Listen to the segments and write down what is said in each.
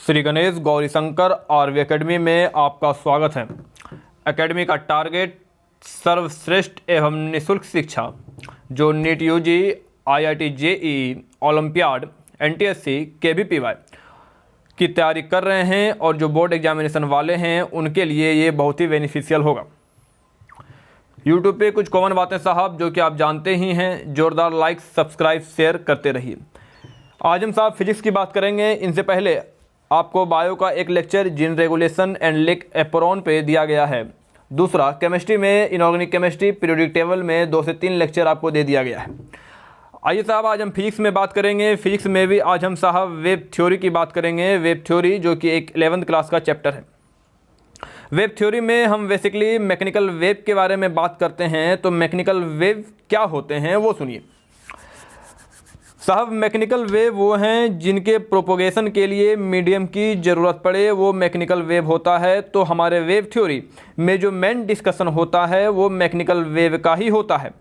Shri Ganesh Gaurishankar RV academy में आपका स्वागत है। एकेडमी का टारगेट सर्वश्रेष्ठ एवं निःशुल्क शिक्षा जो NEET UG, IIT JEE, olympiad, NTSC, KVPY की तैयारी कर रहे हैं और जो बोर्ड एग्जामिनेशन वाले हैं उनके लिए ये बहुत ही बेनिफिशियल होगा। यूट्यूब पे कुछ कॉमन बातें साहब जो कि आप जानते ही हैं, जोरदार लाइक, सब्सक्राइब, शेयर करते रहिए। आज हम साहब फिजिक्स की बात करेंगे। इनसे पहले आपको बायो का एक lecture gene regulation and lac operon पे दिया गया है। दूसरा केमिस्ट्री में इनऑर्गेनिक केमिस्ट्री पीरियोडिक टेबल में 2 से 3 लेक्चर आपको दे दिया गया है। आइए साहब आज हम फिजिक्स में बात करेंगे। फिजिक्स में भी आज हम साहब वेव थ्योरी की बात करेंगे। वेव थ्योरी जो कि एक 11th क्लास का चैप्टर है। वेव थ्योरी में हम बेसिकली मैकेनिकल वेव के बारे में बात करते हैं। तो मैकेनिकल वेव क्या होते हैं वो सुनिए साहब। मैकेनिकल वेव वो हैं जिनके प्रोपोगेशन के लिए मीडियम की ज़रूरत पड़े, वो मैकेनिकल वेव होता है। तो हमारे वेव थ्योरी में जो मेन डिस्कशन होता है वो मैकेनिकल वेव का ही होता है।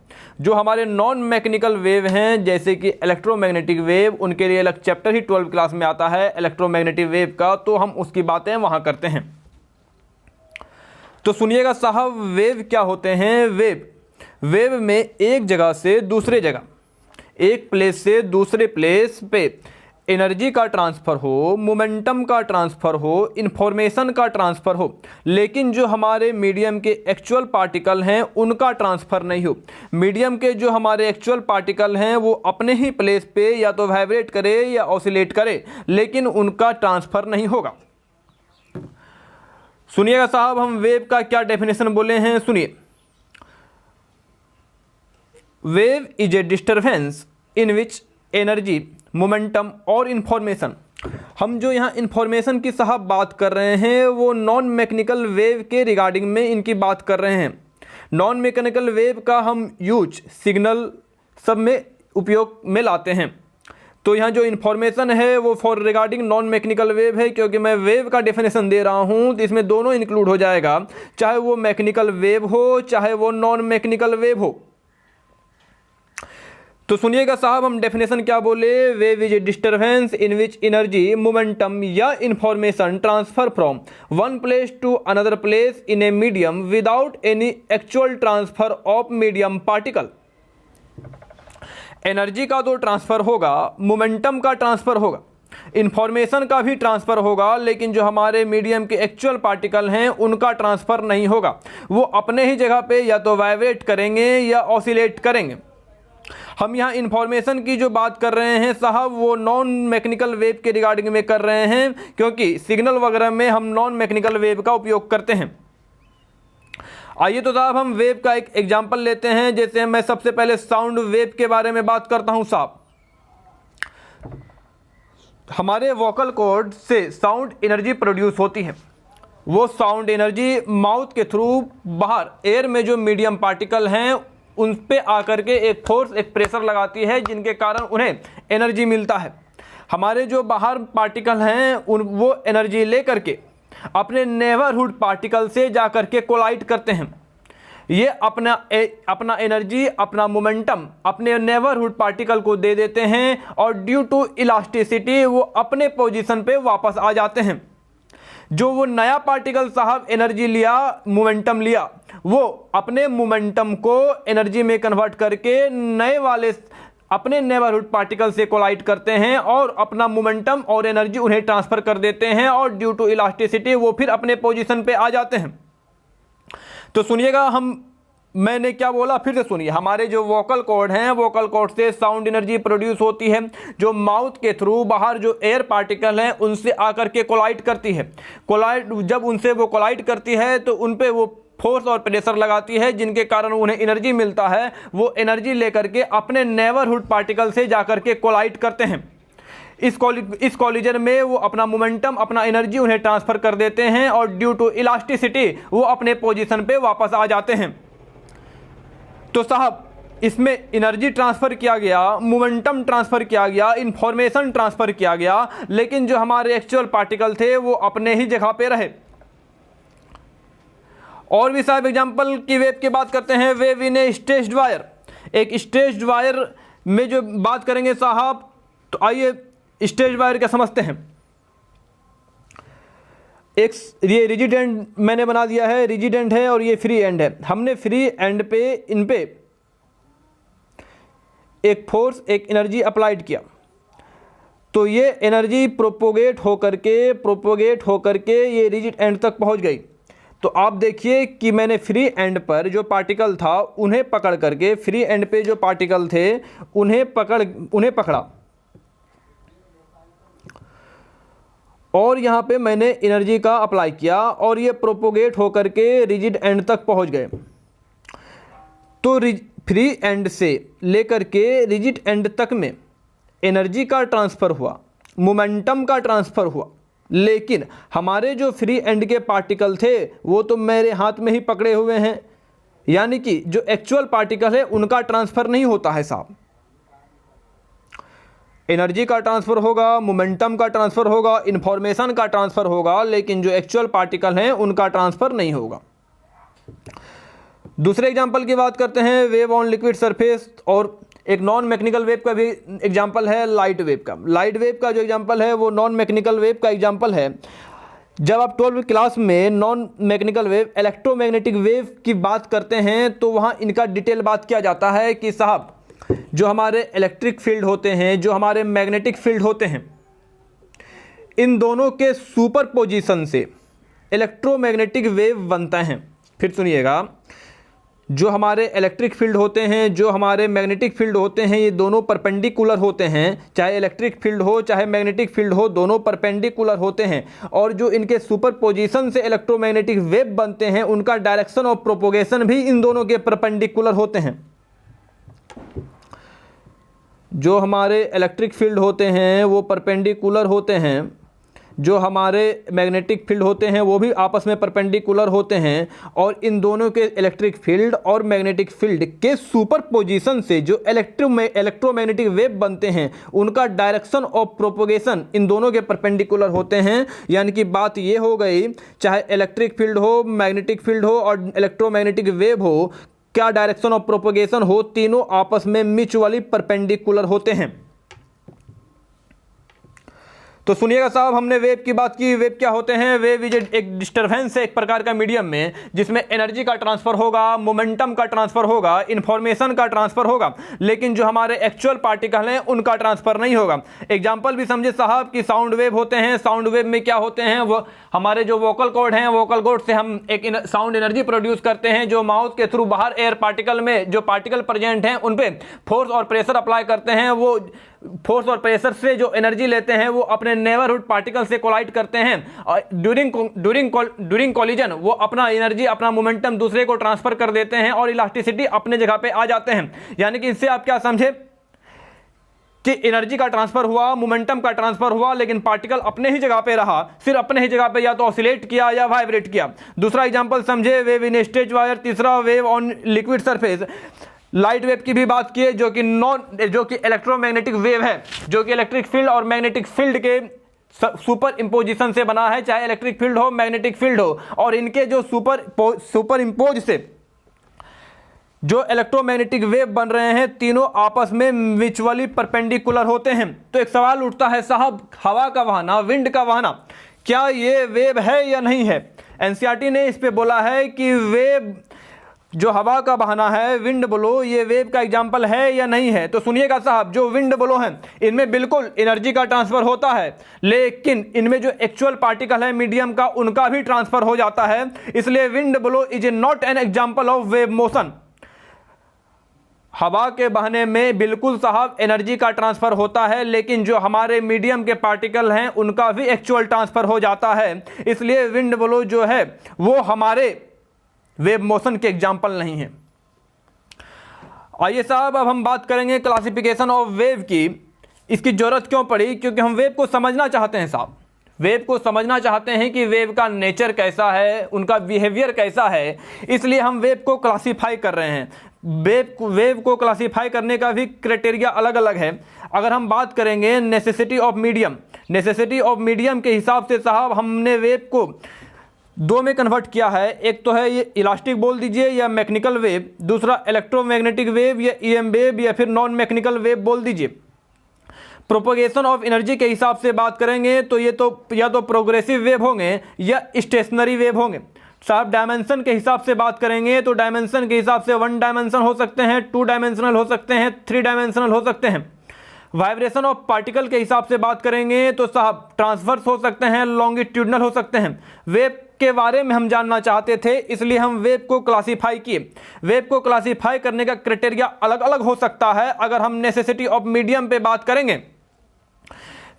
जो हमारे नॉन मैकेनिकल वेव हैं जैसे कि इलेक्ट्रोमैग्नेटिक वेव, उनके लिए अलग चैप्टर ही 12th क्लास में आता है इलेक्ट्रोमैग्नेटिक वेव का, तो हम उसकी बातें वहाँ करते हैं। तो सुनिएगा साहब, वेव क्या होते हैं। वेव में एक जगह से दूसरे जगह, एक प्लेस से दूसरे प्लेस पे एनर्जी का ट्रांसफ़र हो, मोमेंटम का ट्रांसफ़र हो, इंफॉर्मेशन का ट्रांसफ़र हो, लेकिन जो हमारे मीडियम के एक्चुअल पार्टिकल हैं उनका ट्रांसफ़र नहीं हो। मीडियम के जो हमारे एक्चुअल पार्टिकल हैं वो अपने ही प्लेस पे या तो वाइब्रेट करे या ऑसिलेट करे, लेकिन उनका ट्रांसफ़र नहीं होगा। सुनिएगा साहब, हम वेव का क्या डेफिनेशन बोले हैं, सुनिए। Wave is a disturbance in which energy, momentum और इन्फॉर्मेशन। हम जो यहाँ इन्फॉर्मेशन की साहब बात कर रहे हैं वो नॉन मैकेनिकल वेव के रिगार्डिंग में इनकी बात कर रहे हैं। नॉन मैकेनिकल वेव का हम यूज सिग्नल सब में उपयोग में लाते हैं। तो यहाँ जो इन्फॉर्मेशन है वो for regarding non mechanical wave है, क्योंकि मैं वेव का डेफिनेशन दे रहा हूँ तो इसमें दोनों इंक्लूड हो जाएगा, चाहे वो मैकेनिकल वेव हो चाहे वो नॉन मैकेनिकल वेव हो। तो सुनिएगा साहब, हम डेफिनेशन क्या बोले। Wave is a disturbance in which energy, momentum या information transfer from one place to another place in a medium without any actual transfer of medium particle. Energy का तो ट्रांसफर होगा, मोमेंटम का ट्रांसफर होगा, information का भी transfer होगा, लेकिन जो हमारे मीडियम के एक्चुअल पार्टिकल हैं उनका ट्रांसफर नहीं होगा। वो अपने ही जगह पे या तो वाइब्रेट करेंगे या ऑसिलेट करेंगे। हम यहाँ इन्फॉर्मेशन की जो बात कर रहे हैं साहब वो नॉन मैकेनिकल वेव के रिगार्डिंग में कर रहे हैं, क्योंकि सिग्नल वगैरह में हम नॉन मैकेनिकल वेव का उपयोग करते हैं। आइए तो साहब हम वेव का एक एग्जांपल लेते हैं। जैसे मैं सबसे पहले साउंड वेव के बारे में बात करता हूं साहब। हमारे वोकल कॉर्ड से साउंड एनर्जी प्रोड्यूस होती है। वो साउंड एनर्जी माउथ के थ्रू बाहर एयर में जो मीडियम पार्टिकल हैं उन पे आकर के एक फोर्स, एक प्रेशर लगाती है, जिनके कारण उन्हें एनर्जी मिलता है। हमारे जो बाहर पार्टिकल हैं वो एनर्जी ले करके अपने नेबरहुड पार्टिकल से जा करके कोलाइड करते हैं। ये अपना एनर्जी, अपना मोमेंटम अपने नेबरहुड पार्टिकल को दे देते हैं और ड्यू टू इलास्टिसिटी वो अपने पोजीशन पे वापस आ जाते हैं। जो वो नया पार्टिकल साहब एनर्जी लिया, मोमेंटम लिया, वो अपने मोमेंटम को एनर्जी में कन्वर्ट करके नए वाले अपने नेबरहुड पार्टिकल से कोलाइड करते हैं और अपना मोमेंटम और एनर्जी उन्हें ट्रांसफर कर देते हैं और ड्यू टू इलास्टिसिटी वो फिर अपने पोजीशन पे आ जाते हैं। तो सुनिएगा, मैंने क्या बोला फिर से सुनिए। हमारे जो वोकल कॉर्ड हैं, वोकल कॉर्ड से साउंड एनर्जी प्रोड्यूस होती है, जो माउथ के थ्रू बाहर जो एयर पार्टिकल हैं उनसे आकर के कोलाइड करती है। जब उनसे वो कोलाइड करती है तो उन पे वो फोर्स और प्रेशर लगाती है, जिनके कारण उन्हें एनर्जी मिलता है। वो एनर्जी लेकर के अपने नेबरहुड पार्टिकल से जाकर के कोलाइड करते हैं। इस कॉलिजन में वो अपना मोमेंटम, अपना एनर्जी उन्हें ट्रांसफर कर देते हैं और ड्यू टू इलास्टिसिटी वो अपने पोजीशन पे वापस आ जाते हैं। तो साहब इसमें एनर्जी ट्रांसफ़र किया गया, मोमेंटम ट्रांसफ़र किया गया, इंफॉर्मेशन ट्रांसफ़र किया गया, लेकिन जो हमारे एक्चुअल पार्टिकल थे वो अपने ही जगह पे रहे। और भी साहब एग्जांपल की वेव की बात करते हैं। Wave in A stretched wire, एक स्ट्रेच्ड वायर में जो बात करेंगे साहब, तो आइए स्ट्रेच्ड वायर क्या समझते हैं। एक ये रिजिड एंड मैंने बना दिया है, रिजिड एंड है और ये फ्री एंड है। हमने फ्री एंड पे इन पे एक फोर्स, एक एनर्जी अप्लाइड किया, तो ये एनर्जी प्रोपोगेट होकर के ये रिजिड एंड तक पहुंच गई। तो आप देखिए कि मैंने फ्री एंड पर जो पार्टिकल था उन्हें पकड़ करके, फ्री एंड पे जो पार्टिकल थे उन्हें पकड़ा और यहाँ पे मैंने एनर्जी का अप्लाई किया और ये प्रोपोगेट होकर के रिजिड एंड तक पहुँच गए। तो फ्री एंड से लेकर के रिजिड एंड तक में एनर्जी का ट्रांसफ़र हुआ, मोमेंटम का ट्रांसफ़र हुआ, लेकिन हमारे जो फ्री एंड के पार्टिकल थे वो तो मेरे हाथ में ही पकड़े हुए हैं, यानी कि जो एक्चुअल पार्टिकल है उनका ट्रांसफ़र नहीं होता है साहब। एनर्जी का ट्रांसफ़र होगा, मोमेंटम का ट्रांसफ़र होगा, इंफॉर्मेशन का ट्रांसफ़र होगा, लेकिन जो एक्चुअल पार्टिकल हैं उनका ट्रांसफ़र नहीं होगा। दूसरे एग्जाम्पल की बात करते हैं, वेव ऑन लिक्विड सरफेस, और एक नॉन मैकेनिकल वेव का भी एग्जाम्पल है लाइट वेव का। लाइट वेव का जो एग्जाम्पल है वो नॉन मैकेनिकल वेव का एग्जाम्पल है। जब आप 12वीं क्लास में non mechanical wave, electromagnetic wave की बात करते हैं तो वहाँ इनका डिटेल बात किया जाता है कि साहब जो हमारे इलेक्ट्रिक फील्ड होते हैं, जो हमारे मैग्नेटिक फील्ड होते हैं, इन दोनों के सुपरपोजिशन से इलेक्ट्रोमैग्नेटिक वेव बनता है। फिर सुनिएगा, जो हमारे इलेक्ट्रिक फील्ड होते हैं, जो हमारे मैग्नेटिक फील्ड होते हैं, ये दोनों परपेंडिकुलर होते हैं। चाहे इलेक्ट्रिक फील्ड हो चाहे मैग्नेटिक फील्ड हो, दोनों परपेंडिकुलर होते हैं। और जो इनके सुपरपोजिशन से इलेक्ट्रोमैग्नेटिक वेव बनते हैं उनका डायरेक्शन ऑफ प्रोपोगेशन भी इन दोनों के परपेंडिकुलर होते हैं। जो हमारे इलेक्ट्रिक फील्ड होते हैं वो परपेंडिकुलर होते हैं, जो हमारे मैग्नेटिक फील्ड होते हैं वो भी आपस में परपेंडिकुलर होते हैं, और इन दोनों के इलेक्ट्रिक फील्ड और मैग्नेटिक फील्ड के सुपरपोजिशन से जो इलेक्ट्रोमैग्नेटिक वेव बनते हैं उनका डायरेक्शन ऑफ प्रोपोगेशन इन दोनों के परपेंडिकुलर होते हैं। यानी कि बात ये हो गई, चाहे इलेक्ट्रिक फील्ड हो, मैग्नेटिक फील्ड हो और इलेक्ट्रोमैग्नेटिक वेव हो, क्या डायरेक्शन ऑफ प्रोपोगेशन हो, तीनों आपस में म्यूचुअली परपेंडिकुलर होते हैं। तो सुनिएगा साहब, हमने वेव की बात की। वेव क्या होते हैं? वेव इज एक डिस्टर्बेंस है एक प्रकार का मीडियम में, जिसमें एनर्जी का ट्रांसफर होगा, मोमेंटम का ट्रांसफर होगा, इंफॉर्मेशन का ट्रांसफर होगा, लेकिन जो हमारे एक्चुअल पार्टिकल हैं उनका ट्रांसफर नहीं होगा। एग्जांपल भी समझे साहब कि साउंड वेव होते हैं। साउंड वेव में क्या होते हैं, वो हमारे जो वोकल कॉर्ड हैं, वोकल कॉर्ड से हम एक साउंड एनर्जी प्रोड्यूस करते हैं, जो माउथ के थ्रू बाहर एयर पार्टिकल में जो पार्टिकल प्रेजेंट हैं उन पे फोर्स और प्रेशर अप्लाई करते हैं। वो फोर्स और प्रेशर से जो एनर्जी लेते हैं वो अपने नेबरहुड पार्टिकल से कोलाइड करते हैं, और ड्यूरिंग कॉलिजन वो अपना एनर्जी, अपना मोमेंटम दूसरे को ट्रांसफर कर देते हैं और इलास्टिसिटी अपने जगह पे आ जाते हैं। यानी कि इससे आप क्या समझे कि एनर्जी का ट्रांसफर हुआ, मोमेंटम का ट्रांसफर हुआ, लेकिन पार्टिकल अपने ही जगह पे रहा, सिर्फ अपने ही जगह पे या तो ऑसिलेट किया या वाइब्रेट किया। दूसरा एग्जांपल समझे, वेव इन स्ट्रेच वायर। तीसरा, wave on liquid surface. Light wave की भी बात की जो कि इलेक्ट्रोमैग्नेटिक वेव है, जो कि इलेक्ट्रिक फील्ड और मैग्नेटिक फील्ड के सुपर इंपोजिशन से बना है, चाहे इलेक्ट्रिक फील्ड हो मैग्नेटिक फील्ड हो, और इनके जो सुपर इंपोज से जो इलेक्ट्रोमैग्नेटिक वेव बन रहे हैं तीनों आपस में म्यूचुअली परपेंडिकुलर होते हैं। तो एक सवाल उठता है साहब, हवा का बहाना, विंड का बहाना, क्या ये वेव है या नहीं है? एनसीईआरटी ने इस पे बोला है कि वेव, जो हवा का बहाना है, विंड ब्लो, ये वेव का एग्जाम्पल है या नहीं है? तो सुनिएगा साहब, जो विंड ब्लो हैं इनमें बिल्कुल एनर्जी का ट्रांसफर होता है, लेकिन इनमें जो एक्चुअल पार्टिकल है मीडियम का उनका भी ट्रांसफर हो जाता है। इसलिए wind blow is not an example of wave motion. हवा के बहने में बिल्कुल साहब एनर्जी का ट्रांसफर होता है, लेकिन जो हमारे मीडियम के पार्टिकल हैं उनका भी एक्चुअल ट्रांसफर हो जाता है। इसलिए विंड ब्लो जो है वो हमारे वेव मोशन के एग्जाम्पल नहीं है। आइए साहब, अब हम बात करेंगे क्लासिफिकेशन ऑफ वेव की। इसकी जरूरत क्यों पड़ी? क्योंकि हम वेव को समझना चाहते हैं साहब, वेव को समझना चाहते हैं कि वेव का नेचर कैसा है, उनका बिहेवियर कैसा है, इसलिए हम वेव को क्लासीफाई कर रहे हैं। वेव को क्लासीफाई करने का भी क्राइटेरिया अलग अलग है। अगर हम बात करेंगे नेसेसिटी ऑफ मीडियम के हिसाब से साहब हमने वेव को दो में कन्वर्ट किया है। एक तो है ये इलास्टिक बोल दीजिए या मैकेनिकल वेव, दूसरा इलेक्ट्रोमैग्नेटिक वेव या ईएम वेव या फिर नॉन मैकेनिकल वेव बोल दीजिए। प्रोपगेशन ऑफ एनर्जी के हिसाब से बात करेंगे तो ये तो या तो प्रोग्रेसिव वेव होंगे या स्टेशनरी वेव होंगे। साहब डायमेंशन के हिसाब से बात करेंगे तो डायमेंशन के हिसाब से 1 डायमेंशन हो सकते हैं, 2 डायमेंशनल हो सकते हैं, 3 डायमेंशनल हो सकते हैं। वाइब्रेशन ऑफ पार्टिकल के हिसाब से बात करेंगे तो साहब ट्रांसवर्स हो सकते हैं, लॉन्गिट्यूडनल हो सकते हैं। वेव के बारे में हम जानना चाहते थे, इसलिए हम वेव को क्लासीफाई किए। वेव को क्लासीफाई करने का क्राइटेरिया अलग अलग हो सकता है। अगर हम नेसेसिटी ऑफ मीडियम पे बात करेंगे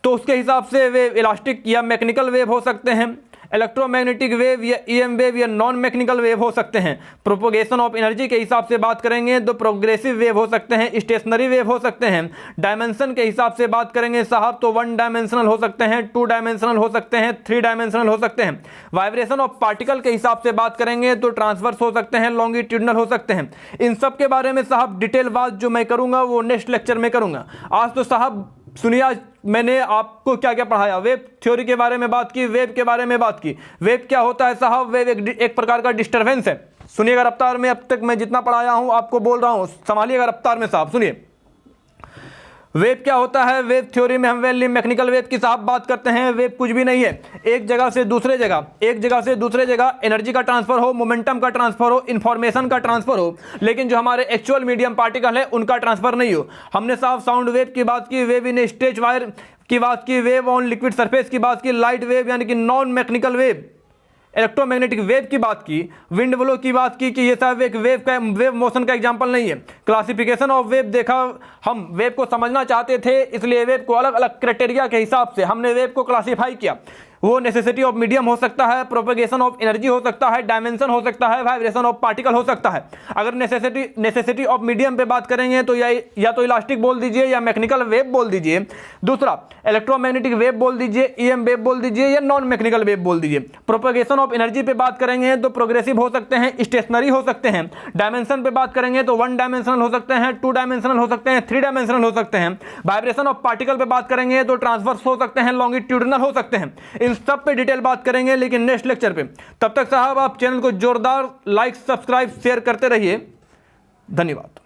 तो उसके हिसाब से वेव इलास्टिक या मैकेनिकल वेव हो सकते हैं, इलेक्ट्रोमैग्नेटिक वेव या ईएम वेव या नॉन मैकेनिकल वेव हो सकते हैं। प्रोपोगेशन ऑफ एनर्जी के हिसाब से बात करेंगे तो प्रोग्रेसिव वेव हो सकते हैं, स्टेशनरी वेव हो सकते हैं। डायमेंशन के हिसाब से बात करेंगे साहब तो 1 डायमेंशनल हो सकते हैं, 2 डायमेंशनल हो सकते हैं, 3 डायमेंशनल हो सकते हैं। वाइब्रेशन ऑफ पार्टिकल के हिसाब से बात करेंगे तो ट्रांसवर्स हो सकते हैं, लॉन्गिट्यूडनल हो सकते हैं। इन सब के बारे में साहब डिटेल बात जो मैं करूंगा वो नेक्स्ट लेक्चर में करूंगा। आज तो साहब सुनिए, आज मैंने आपको क्या क्या पढ़ाया। वेव थ्योरी के बारे में बात की, वेव के बारे में बात की। वेव क्या होता है साहब? वेव एक प्रकार का डिस्टर्बेंस है। सुनिएगा रफ्तार में, अब तक मैं जितना पढ़ाया हूं आपको बोल रहा हूं, संभालिएगा रफ्तार में साहब। सुनिए वेव क्या होता है। वेव थ्योरी में हम वेल मैकेनिकल वेव की साहब बात करते हैं। वेव कुछ भी नहीं है, एक जगह से दूसरे जगह एनर्जी का ट्रांसफर हो, मोमेंटम का ट्रांसफर हो, इंफॉर्मेशन का ट्रांसफर हो, लेकिन जो हमारे एक्चुअल मीडियम पार्टिकल है उनका ट्रांसफर नहीं हो। हमने साहब साउंड वेव की बात की, वेव इन स्ट्रेच वायर की बात की, वेव ऑन लिक्विड सरफेस की बात की, लाइट वेव यानी कि non mechanical wave, electromagnetic wave की बात की, विंड ब्लो की बात की कि ये सब एक वेव मोशन का एग्जांपल नहीं है। क्लासिफिकेशन ऑफ वेव देखा, हम वेव को समझना चाहते थे, इसलिए वेव को अलग अलग क्राइटेरिया के हिसाब से हमने वेव को क्लासिफाई किया। वो नेसेसिटी ऑफ मीडियम हो सकता है, प्रोपेगेशन ऑफ एनर्जी हो सकता है, डायमेंशन हो सकता है, वाइब्रेशन ऑफ पार्टिकल हो सकता है। अगर नेसेसिटी ऑफ मीडियम पे बात करेंगे तो या तो इलास्टिक बोल दीजिए या मैकेनिकल वेव बोल दीजिए, दूसरा इलेक्ट्रोमैग्नेटिक वेव बोल दीजिए, ईएम वेव बोल दीजिए या नॉन मैकेनिकल वेव बोल दीजिए। प्रोपेगेशन ऑफ एनर्जी पे बात करेंगे तो प्रोग्रेसिव हो सकते हैं, स्टेशनरी हो सकते हैं। डायमेंशन पे बात करेंगे तो 1 डायमेंशनल हो सकते हैं, 2 डायमेंशनल हो सकते हैं, 3 डायमेंशनल हो सकते हैं। वाइब्रेशन ऑफ पार्टिकल पे बात करेंगे तो ट्रांसवर्स हो सकते हैं, लॉन्गिट्यूडनल हो सकते हैं। इन सब पे डिटेल बात करेंगे लेकिन नेक्स्ट लेक्चर पे। तब तक साहब आप चैनल को जोरदार लाइक, सब्सक्राइब, शेयर करते रहिए। धन्यवाद।